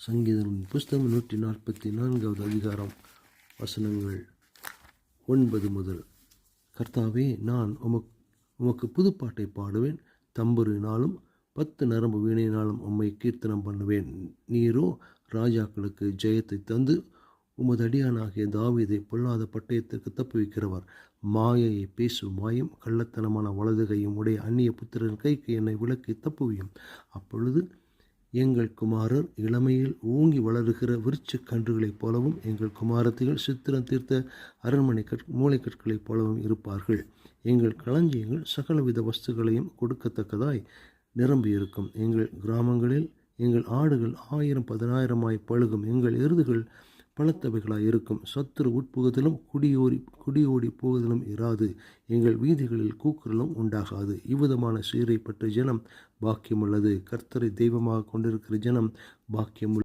சங்கீதம் புஸ்தகம் 144 அதிகாரம் வசனங்கள் 9 முதல். கர்த்தாவே, நான் உமக்கு புதுப்பாட்டை பாடுவேன், தம்புரினாலும் 10 நரம்பு வீணையினாலும் உம்மை கீர்த்தனம் பண்ணுவேன். நீரோ ராஜாக்களுக்கு ஜெயத்தை தந்து உமது அடியானாகிய தாவீதை பொல்லாத பட்டயத்திற்கு தப்புவிக்கிறவர். மாயையை பேசும் வாயும் கள்ளத்தனமான வலதுகையும் உடைய அந்நிய புத்திரன் கைக்கு என்னை விலக்கி தப்புவியும். அப்பொழுது எங்கள் குமாரர் இளமையில் ஓங்கி வளருகிற விருட்ச கன்றுகளைப் போலவும் எங்கள் குமாரத்திகள் சித்திரம் தீர்த்த அரண்மனை மூளைக்கற்களைப் போலவும் இருப்பார்கள். எங்கள் களஞ்சியங்கள் சகலவித வஸ்துகளையும் கொடுக்கத்தக்கதாய் நிரம்பியிருக்கும். எங்கள் கிராமங்களில் எங்கள் ஆடுகள் 1000-10,000 பழுகும். எங்கள் எருதுகள் பலத்தவைகளாய் இருக்கும். சத்துரு உட்புகுதலும் குடியோடி போகுதலும் இராது. எங்கள் வீதிகளில் கூக்குரலும் உண்டாகாது. இவ்விதமான சீரை பெற்ற ஜனம் பாக்கியமுள்ளது. கர்த்தரை தெய்வமாக கொண்டிருக்கிற ஜனம் பாக்கியமுள்ளது.